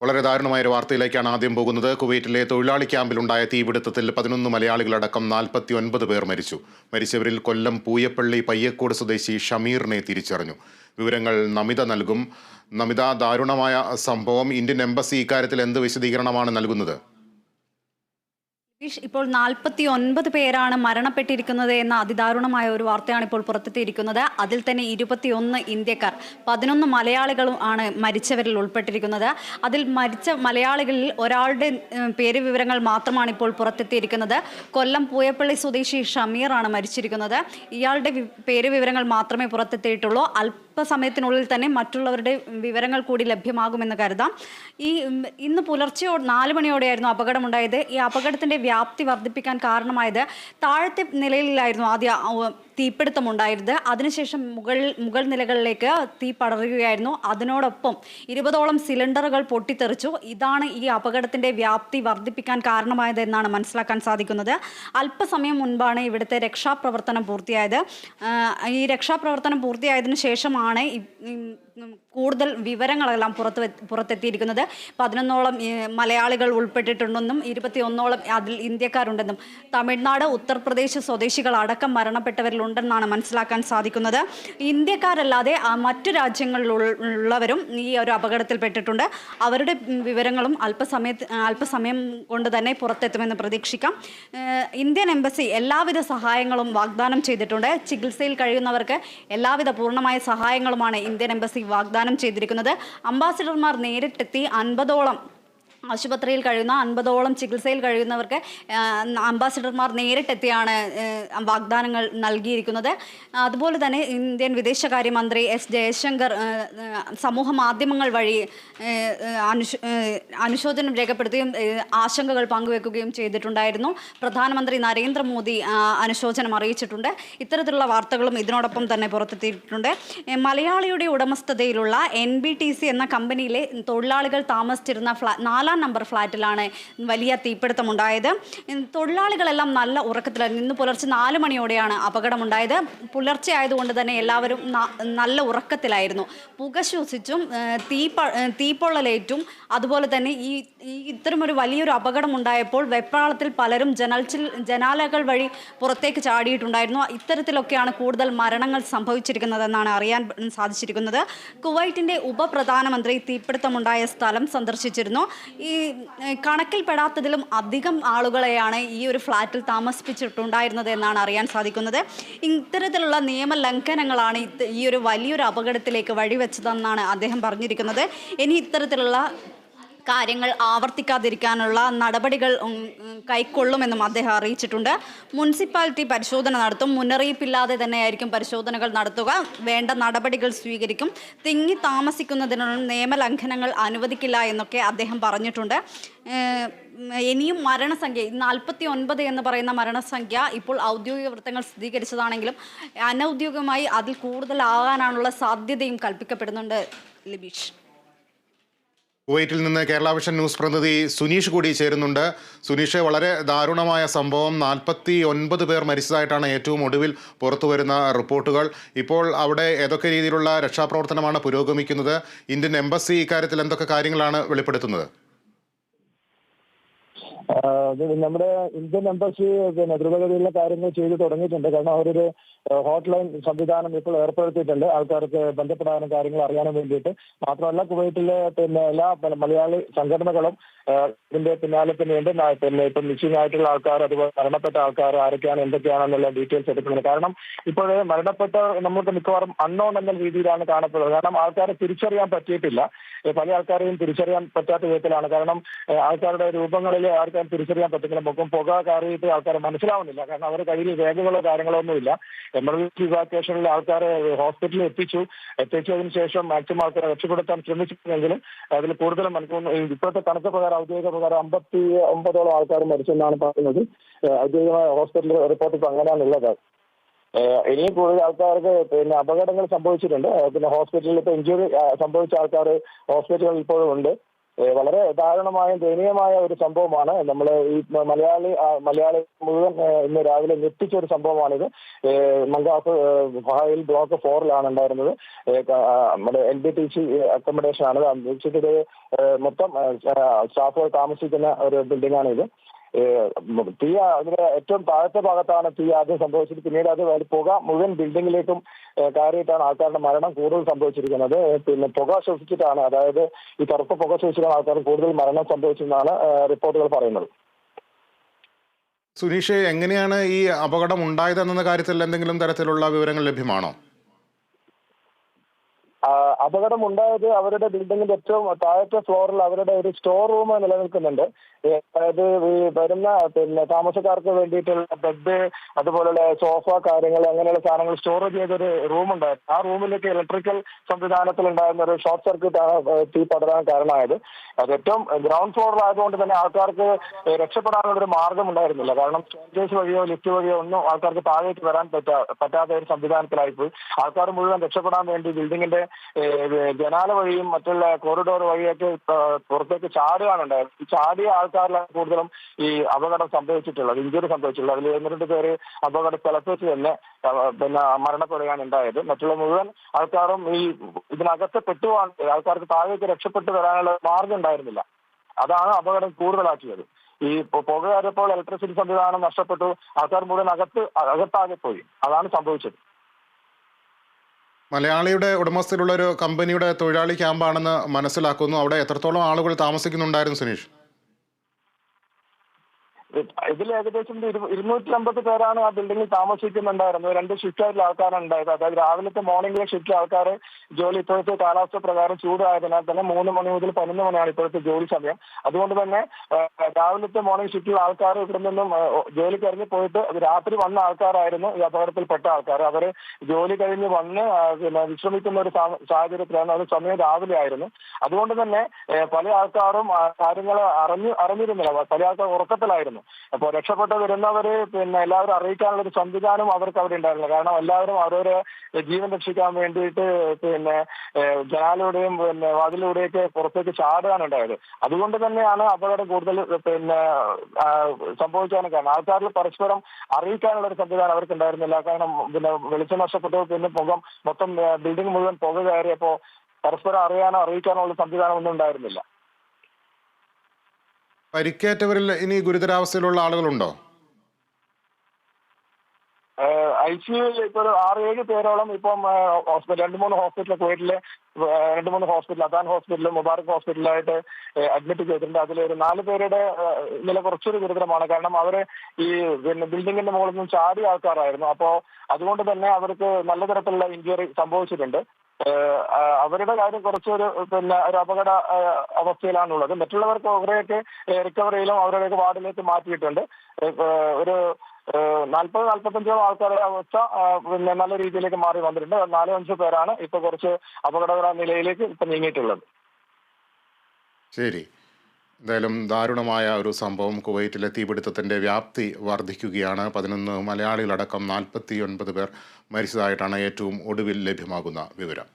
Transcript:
വളരെ ദാരുണമായ ഒരു വാർത്തയിലേക്കാണ് ആദ്യം പോകുന്നത്. കുവൈറ്റിലെ തൊഴിലാളി ക്യാമ്പിലുണ്ടായ തീപിടുത്തത്തിൽ 11 മലയാളികളടക്കം 49 പേർ മരിച്ചു. മരിച്ചവരിൽ കൊല്ലം പൂയപ്പള്ളി പയ്യക്കോട് സ്വദേശി ഷമീറിനെ തിരിച്ചറിഞ്ഞു. വിവരങ്ങൾ നമിത നൽകും. നമിത, ദാരുണമായ സംഭവം. ഇന്ത്യൻ എംബസി ഇക്കാര്യത്തിൽ എന്ത് വിശദീകരണമാണ് നൽകുന്നത്? ഇപ്പോൾ 49 പേരാണ് മരണപ്പെട്ടിരിക്കുന്നത് എന്ന അതിദാരുണമായ ഒരു വാർത്തയാണ് ഇപ്പോൾ പുറത്തെത്തിയിരിക്കുന്നത്. അതിൽ തന്നെ 21 ഇന്ത്യക്കാർ, 11 മലയാളികളും ആണ് മരിച്ചവരിൽ ഉൾപ്പെട്ടിരിക്കുന്നത്. അതിൽ മരിച്ച മലയാളികളിൽ ഒരാളുടെ പേര് വിവരങ്ങൾ മാത്രമാണ് ഇപ്പോൾ പുറത്തെത്തിയിരിക്കുന്നത്. കൊല്ലം പൂയപ്പള്ളി സ്വദേശി ഷമീറാണ് മരിച്ചിരിക്കുന്നത്. ഇയാളുടെ പേര് വിവരങ്ങൾ മാത്രമേ പുറത്തെത്തിയിട്ടുള്ളൂ. അല്പസമയത്തിനുള്ളിൽ തന്നെ മറ്റുള്ളവരുടെ വിവരങ്ങൾ കൂടി ലഭ്യമാകുമെന്ന് കരുതാം. ഇന്ന് പുലർച്ചെ 4 മണിയോടെയായിരുന്നു അപകടമുണ്ടായത്. ഈ അപകടത്തിന്റെ വ്യാപ്തി വർദ്ധിപ്പിക്കാൻ കാരണമായത് താഴത്തെ നിലയിലായിരുന്നു ആദ്യ തീപിടുത്തമുണ്ടായിരുന്നത്. അതിനുശേഷം മുകൾ നിലകളിലേക്ക് തീ പടരുകയായിരുന്നു. അതിനോടൊപ്പം 20ഓളം സിലിണ്ടറുകൾ പൊട്ടിത്തെറിച്ചു. ഇതാണ് ഈ അപകടത്തിന്റെ വ്യാപ്തി വർദ്ധിപ്പിക്കാൻ കാരണമായത് എന്നാണ് മനസ്സിലാക്കാൻ സാധിക്കുന്നത്. അല്പസമയം മുൻപാണ് ഇവിടുത്തെ രക്ഷാപ്രവർത്തനം പൂർത്തിയായത്. ഈ രക്ഷാപ്രവർത്തനം പൂർത്തിയായതിനു ശേഷമാണ് കൂടുതൽ വിവരങ്ങളെല്ലാം പുറത്തെത്തിയിരിക്കുന്നത്. 11ഓളം മലയാളികൾ ഉൾപ്പെട്ടിട്ടുണ്ടെന്നും 21ഓളം അതിൽ ഇന്ത്യക്കാരുണ്ടെന്നും തമിഴ്നാട്, ഉത്തർപ്രദേശ് സ്വദേശികൾ അടക്കം മരണപ്പെട്ടവരിലുണ്ടെന്നാണ് മനസ്സിലാക്കാൻ സാധിക്കുന്നത്. ഇന്ത്യക്കാരല്ലാതെ മറ്റു രാജ്യങ്ങളിലുള്ളവരും ഈ ഒരു അപകടത്തിൽപ്പെട്ടിട്ടുണ്ട്. അവരുടെ വിവരങ്ങളും അല്പസമയം കൊണ്ട് തന്നെ പുറത്തെത്തുമെന്ന് പ്രതീക്ഷിക്കാം. ഇന്ത്യൻ എംബസി എല്ലാവിധ സഹായങ്ങളും വാഗ്ദാനം ചെയ്തിട്ടുണ്ട്. ചികിത്സയിൽ കഴിയുന്നവർക്ക് എല്ലാവിധ പൂർണ്ണമായ സഹായങ്ങളുമാണ് ഇന്ത്യൻ എംബസി വാഗ്ദാനം ചെയ്തിരിക്കുന്നത്. അംബാസിഡർമാർ നേരിട്ടെത്തി 50ഓളം ആശുപത്രിയിൽ കഴിയുന്ന 50ഓളം ചികിത്സയിൽ കഴിയുന്നവർക്ക് അംബാസിഡർമാർ നേരിട്ടെത്തിയാണ് വാഗ്ദാനങ്ങൾ നൽകിയിരിക്കുന്നത്. അതുപോലെ തന്നെ ഇന്ത്യൻ വിദേശകാര്യമന്ത്രി എസ് ജയശങ്കർ സമൂഹ മാധ്യമങ്ങൾ വഴി അനുശോചനം രേഖപ്പെടുത്തുകയും ആശങ്കകൾ പങ്കുവെക്കുകയും ചെയ്തിട്ടുണ്ടായിരുന്നു. പ്രധാനമന്ത്രി നരേന്ദ്രമോദി അനുശോചനം അറിയിച്ചിട്ടുണ്ട്. ഇത്തരത്തിലുള്ള വാർത്തകളും ഇതിനോടൊപ്പം തന്നെ പുറത്തെത്തിയിട്ടുണ്ട്. മലയാളിയുടെ ഉടമസ്ഥതയിലുള്ള NBTC എന്ന കമ്പനിയിലെ തൊഴിലാളികൾ താമസിച്ചിരുന്ന 4 നമ്പർ ഫ്ലാറ്റിലാണ് വലിയ തീപിടുത്തമുണ്ടായത്. തൊഴിലാളികളെല്ലാം നല്ല ഉറക്കത്തിലായിരുന്നു. ഇന്ന് പുലർച്ചെ 4 മണിയോടെയാണ് അപകടമുണ്ടായത്. പുലർച്ചെ ആയതുകൊണ്ട് തന്നെ എല്ലാവരും നല്ല ഉറക്കത്തിലായിരുന്നു. പുക ശ്വസിച്ചും തീപ്പൊള്ളലേറ്റും അതുപോലെ തന്നെ ഇത്തരമൊരു വലിയൊരു അപകടമുണ്ടായപ്പോൾ വെപ്രാളത്തിൽ പലരും ജനാലകൾ വഴി പുറത്തേക്ക് ചാടിയിട്ടുണ്ടായിരുന്നു. ഇത്തരത്തിലൊക്കെയാണ് കൂടുതൽ മരണങ്ങൾ സംഭവിച്ചിരിക്കുന്നതെന്നാണ് അറിയാൻ സാധിച്ചിരിക്കുന്നത്. കുവൈറ്റിൻ്റെ ഉപപ്രധാനമന്ത്രി തീപിടുത്തമുണ്ടായ സ്ഥലം സന്ദർശിച്ചിരുന്നു. ഈ കണക്കിൽപ്പെടാത്തതിലും അധികം ആളുകളെയാണ് ഈ ഒരു ഫ്ലാറ്റിൽ താമസിപ്പിച്ചിട്ടുണ്ടായിരുന്നത് എന്നാണ് അറിയാൻ സാധിക്കുന്നത്. ഇത്തരത്തിലുള്ള നിയമലംഘനങ്ങളാണ് ഈ ഒരു വലിയൊരു അപകടത്തിലേക്ക് വഴിവെച്ചതെന്നാണ് അദ്ദേഹം പറഞ്ഞിരിക്കുന്നത്. ഇനി ഇത്തരത്തിലുള്ള കാര്യങ്ങൾ ആവർത്തിക്കാതിരിക്കാനുള്ള നടപടികൾ കൈക്കൊള്ളുമെന്നും അദ്ദേഹം അറിയിച്ചിട്ടുണ്ട്. മുനിസിപ്പാലിറ്റി പരിശോധന നടത്തും. മുന്നറിയിപ്പില്ലാതെ തന്നെയായിരിക്കും പരിശോധനകൾ നടത്തുക. വേണ്ട നടപടികൾ സ്വീകരിക്കും. തിങ്ങി താമസിക്കുന്നതിനുള്ള നിയമലംഘനങ്ങൾ അനുവദിക്കില്ല എന്നൊക്കെ അദ്ദേഹം പറഞ്ഞിട്ടുണ്ട്. ഇനിയും മരണസംഖ്യ 49 എന്ന് പറയുന്ന മരണസംഖ്യ ഇപ്പോൾ ഔദ്യോഗിക വൃത്തങ്ങൾ സ്ഥിരീകരിച്ചതാണെങ്കിലും അനൗദ്യോഗികമായി അതിൽ കൂടുതലാകാനുള്ള സാധ്യതയും കൽപ്പിക്കപ്പെടുന്നുണ്ട്. ലിബീഷ്, കുവൈറ്റിൽ നിന്ന് കേരള വിഷൻ ന്യൂസ് പ്രതിനിധി സുനീഷ് കൂടി ചേരുന്നുണ്ട്. സുനീഷ്, വളരെ ദാരുണമായ സംഭവം. 49 പേർ മരിച്ചതായിട്ടാണ് ഏറ്റവും ഒടുവിൽ പുറത്തു വരുന്ന റിപ്പോർട്ടുകൾ. ഇപ്പോൾ അവിടെ ഏതൊക്കെ രീതിയിലുള്ള രക്ഷാപ്രവർത്തനമാണ് പുരോഗമിക്കുന്നത്? ഇന്ത്യൻ എംബസി ഇക്കാര്യത്തിൽ എന്തൊക്കെ കാര്യങ്ങളാണ് വെളിപ്പെടുത്തുന്നത്? നമ്മുടെ ഇന്ത്യൻ എംബസി ദ്രുതഗതിയിലുള്ള കാര്യങ്ങൾ ചെയ്തു തുടങ്ങിയിട്ടുണ്ട്. കാരണം അവരൊരു ഹോട്ട്ലൈൻ സംവിധാനം ഇപ്പോൾ ഏർപ്പെടുത്തിയിട്ടുണ്ട് ആൾക്കാർക്ക് ബന്ധപ്പെടാനും കാര്യങ്ങൾ അറിയാനും വേണ്ടിയിട്ട്. മാത്രമല്ല കുവൈറ്റിലെ എല്ലാ മലയാളി സംഘടനകളും ഇതിന്റെ പിന്നാലെ തന്നെയുണ്ട്. ഇപ്പം മിസ്സിംഗ് ആയിട്ടുള്ള ആൾക്കാർ, അതുപോലെ മരണപ്പെട്ട ആൾക്കാർ ആരൊക്കെയാണ് എന്തൊക്കെയാണെന്നുള്ള ഡീറ്റെയിൽസ് എടുക്കുന്നത്. കാരണം ഇപ്പോൾ മരണപ്പെട്ട നമുക്ക് മിക്കവാറും അൺനോൺ എന്ന രീതിയിലാണ് കാണപ്പെടുന്നത്. കാരണം ആൾക്കാരെ തിരിച്ചറിയാൻ പറ്റിയിട്ടില്ല. പല ആൾക്കാരെയും തിരിച്ചറിയാൻ പറ്റാത്ത വിധത്തിലാണ്. കാരണം ആൾക്കാരുടെ രൂപങ്ങളിൽ ആൾക്കാർ തിരിച്ചറിയാൻ പറ്റുന്നില്ല. മുഖം പുക കയറിയിട്ട് ആൾക്കാരെ മനസ്സിലാവുന്നില്ല. കാരണം അവരുടെ കയ്യിൽ രേഖകളോ കാര്യങ്ങളോ ഒന്നുമില്ല. എമർജൻസി ഇവാക്യുവേഷനിൽ ആൾക്കാരെ ഹോസ്പിറ്റലിൽ എത്തിച്ചതിന് ശേഷം മാക്സിമം ആൾക്കാരെ രക്ഷപ്പെടുത്താൻ ശ്രമിച്ചിട്ടുണ്ടെങ്കിലും അതിൽ കൂടുതലും ഇപ്പോഴത്തെ കണക്ക് പ്രകാരം ഔദ്യോഗിക പ്രകാരം 59ഓളം ആൾക്കാർ മരിച്ചെന്നാണ് പറയുന്നത്. ഔദ്യോഗികമായ ഹോസ്പിറ്റൽ റിപ്പോർട്ട് ഇപ്പൊ അങ്ങനെയാണുള്ളത്. ഇനിയും കൂടുതൽ ആൾക്കാർക്ക് അപകടങ്ങൾ സംഭവിച്ചിട്ടുണ്ട്. ഹോസ്പിറ്റലിൽ ഇപ്പൊ ഇഞ്ചുറി സംഭവിച്ച ആൾക്കാർ ഹോസ്പിറ്റലുകളിൽ ഇപ്പോഴും ഉണ്ട്. വളരെ ദാരുണമായ ദയനീയമായ ഒരു സംഭവമാണ്. നമ്മൾ ഈ മലയാളി മുഴുവൻ ഇന്ന് രാവിലെ ഞെട്ടിച്ച ഒരു സംഭവമാണിത്. മങ്കാഫ് ഫഹയിൽ ബ്ലോക്ക് 4-ലാണ് ഉണ്ടായിരുന്നത്. നമ്മുടെ LBTC അക്കോമഡേഷൻ ആണ്. ഇത് മൊത്തം സ്റ്റാഫുകൾ താമസിക്കുന്ന ഒരു ബിൽഡിംഗ് ആണ് ഇത്. തീ അതിന്റെ ഏറ്റവും താഴത്തെ ഭാഗത്താണ് തീ ആദ്യം സംഭവിച്ചത്. പിന്നീട് അത് പുക മുഴുവൻ ബിൽഡിങ്ങിലേക്കും കയറിയിട്ടാണ് ആൾക്കാരുടെ മരണം കൂടുതൽ സംഭവിച്ചിരിക്കുന്നത്. പിന്നെ പുക ശ്വസിച്ചിട്ടാണ്, അതായത് ഈ കറുത്ത പുക ശ്വസിച്ചിട്ടാണ് ആൾക്കാർ കൂടുതൽ മരണം സംഭവിച്ചതെന്നാണ് റിപ്പോർട്ടുകൾ പറയുന്നത്. സുനീഷ്, എങ്ങനെയാണ് ഈ അപകടം ഉണ്ടായതെന്ന കാര്യത്തിൽ എന്തെങ്കിലും തരത്തിലുള്ള വിവരങ്ങൾ ലഭ്യമാണോ? അപകടം ഉണ്ടായത് അവരുടെ ബിൽഡിങ്ങിന്റെ ഏറ്റവും താഴത്തെ ഫ്ലോറിൽ അവരുടെ ഒരു സ്റ്റോർ റൂം നിലനിൽക്കുന്നുണ്ട്. അതായത് ഈ വരുന്ന താമസക്കാർക്ക് വേണ്ടിയിട്ടുള്ള ബെഡ്, അതുപോലുള്ള സോഫ കാര്യങ്ങൾ, അങ്ങനെയുള്ള സാധനങ്ങൾ സ്റ്റോർ ചെയ്തൊരു റൂം ഉണ്ടായിരുന്നു. ആ റൂമിലേക്ക് ഇലക്ട്രിക്കൽ സംവിധാനത്തിൽ ഉണ്ടായിരുന്ന ഒരു ഷോർട്ട് സർക്യൂട്ടാണ് തീ പടരാൻ കാരണമായത്. അത് ഏറ്റവും ഗ്രൗണ്ട് ഫ്ലോറിലായതുകൊണ്ട് തന്നെ ആൾക്കാർക്ക് രക്ഷപ്പെടാനുള്ള ഒരു മാർഗം ഉണ്ടായിരുന്നില്ല. കാരണം സ്റ്റെയർകേസ് വഴിയോ ലിഫ്റ്റ് വഴിയോ ഒന്നും ആൾക്കാർക്ക് താഴേക്ക് വരാൻ പറ്റാത്ത ഒരു സംവിധാനത്തിലായിപ്പോയി. ആൾക്കാർ മുഴുവൻ രക്ഷപ്പെടാൻ വേണ്ടി ബിൽഡിങ്ങിന്റെ ജനാല വഴിയും മറ്റുള്ള കോറിഡോർ വഴിയൊക്കെ പുറത്തേക്ക് ചാടുകയാണ് ഉണ്ടായത്. ഈ ചാടിയ ആൾക്കാരിലാണ് കൂടുതലും ഈ അപകടം സംഭവിച്ചിട്ടുള്ളത്, ഇഞ്ചുറി സംഭവിച്ചിട്ടുള്ളത്. അതിൽ 1-2 പേര് അപകട സ്ഥലത്ത് വെച്ച് തന്നെ മരണപ്പെടുകയാണ് ഉണ്ടായത്. മറ്റുള്ള മുഴുവൻ ആൾക്കാരും ഈ ഇതിനകത്ത് പെട്ടുപോകാൻ, ആൾക്കാർക്ക് താഴേക്ക് രക്ഷപ്പെട്ടു വരാനുള്ള മാർഗം ഉണ്ടായിരുന്നില്ല. അതാണ് അപകടം കൂടുതലാക്കിയത്. ഈ പുക കയറിയപ്പോൾ ഇലക്ട്രിസിറ്റി സംവിധാനം നഷ്ടപ്പെട്ടു, ആൾക്കാർ മുഴുവൻ അകത്താകെ പോയി. അതാണ് സംഭവിച്ചത്. മലയാളിയുടെ ഉടമസ്ഥയിലുള്ള ഒരു കമ്പനിയുടെ തൊഴിലാളി ക്യാമ്പാണെന്ന് മനസ്സിലാക്കുന്നു. അവിടെ എത്രത്തോളം ആളുകൾ താമസിക്കുന്നുണ്ടായിരുന്നു സുനീഷ്? ഇതിൽ ഏകദേശം 250 പേരാണ് ആ ബിൽഡിങ്ങിൽ താമസിക്കുന്നുണ്ടായിരുന്നത്. 2 ഷിഫ്റ്റായിട്ടുള്ള ആൾക്കാരാണ് ഉണ്ടായത്. അതായത് രാവിലത്തെ മോർണിംഗിലെ ഷിഫ്റ്റ് ആൾക്കാർ ജോലി, ഇപ്പോഴത്തെ കാലാവസ്ഥ പ്രകാരം ചൂടായതിനാൽ തന്നെ 3 മണി മുതൽ 11 മണിയാണ് ഇപ്പോഴത്തെ ജോലി സമയം. അതുകൊണ്ട് തന്നെ രാവിലത്തെ മോർണിംഗ് ഷിഫ്റ്റിൽ ആൾക്കാർ ഇവിടെ നിന്നും ജോലി കഴിഞ്ഞ് പോയിട്ട് രാത്രി വന്ന ആൾക്കാരായിരുന്നു ഈ അപകടത്തിൽപ്പെട്ട ആൾക്കാർ. അവർ ജോലി കഴിഞ്ഞ് വന്ന് വിശ്രമിക്കുന്ന ഒരു സാഹചര്യത്തിലാണ്. അത് സമയം രാവിലെ ആയിരുന്നു. അതുകൊണ്ട് തന്നെ പല ആൾക്കാരും കാര്യങ്ങൾ അറിഞ്ഞിരുന്നില്ല. പല ആൾക്കാർ ഉറക്കത്തിലായിരുന്നു. അപ്പോൾ രക്ഷപ്പെട്ട് വരുന്നവര് എല്ലാവരും അറിയിക്കാനുള്ള ഒരു സംവിധാനം അവർക്ക് അവിടെ ഉണ്ടായിരുന്നില്ല. കാരണം എല്ലാവരും അവരവരെ ജീവൻ രക്ഷിക്കാൻ വേണ്ടിയിട്ട് ജനാലൂടെയും വാതിലൂടെയൊക്കെ പുറത്തേക്ക് ചാടുകയാണ് ഉണ്ടായത്. അതുകൊണ്ട് തന്നെയാണ് അപകടം കൂടുതൽ സംഭവിക്കാൻ കാരണം. ആൾക്കാരിൽ പരസ്പരം അറിയിക്കാനുള്ള ഒരു സംവിധാനം അവർക്ക് ഉണ്ടായിരുന്നില്ല. കാരണം വെളിച്ചം നഷ്ടപ്പെട്ടു, പിന്നെ മൊത്തം ബിൽഡിംഗ് മുഴുവൻ പുക കയറിയപ്പോൾ പരസ്പരം അറിയിക്കാനോ ഉള്ള സംവിധാനം ഒന്നും ഉണ്ടായിരുന്നില്ല. പരിക്കേറ്റവരിൽ ഇനി ഗുരുതരാവസ്ഥയിലുള്ള ആളുകളുണ്ടോ? ICUവിൽ ഇപ്പോൾ 6-7 പേരോളം ഇപ്പം 2-3 ഹോസ്പിറ്റൽ, കുവൈറ്റിലെ 2-3 hospital, Adan hospital, Mubarak ഹോസ്പിറ്റലായിട്ട് admit ചെയ്തിട്ടുണ്ട്. അതിൽ ഒരു 4 പേരുടെ നില കുറച്ചൊരു ഗുരുതരമാണ്. കാരണം അവർ ഈ ബിൽഡിങ്ങിന്റെ മുകളിൽ നിന്നും ചാടിയ ആൾക്കാരായിരുന്നു. അപ്പോൾ അതുകൊണ്ട് തന്നെ അവർക്ക് നല്ല തരത്തിലുള്ള ഇഞ്ചുറി സംഭവിച്ചിട്ടുണ്ട്. അവരുടെ കാര്യം കുറച്ചൊരു ഒരു അപകട അവസ്ഥയിലാണുള്ളത്. മറ്റുള്ളവർക്ക് അവരെയൊക്കെ റിക്കവറിയിലും അവരുടെയൊക്കെ വാർഡിലേക്ക് മാറ്റിയിട്ടുണ്ട്. ഒരു 40-45 ആൾക്കാരുടെ അവസ്ഥ നല്ല രീതിയിലേക്ക് മാറി വന്നിട്ടുണ്ട്. 4-5 പേരാണ് ഇപ്പൊ കുറച്ച് അപകടകര നിലയിലേക്ക് ഇപ്പൊ നീങ്ങിയിട്ടുള്ളത്. ശരി, എന്തായാലും ദാരുണമായ ഒരു സംഭവം. കുവൈറ്റിലെ തീപിടുത്തത്തിൻ്റെ വ്യാപ്തി വർദ്ധിക്കുകയാണ്. 11 മലയാളികളടക്കം 49 പേർ മരിച്ചതായിട്ടാണ് ഏറ്റവും ഒടുവിൽ ലഭ്യമാകുന്ന വിവരം.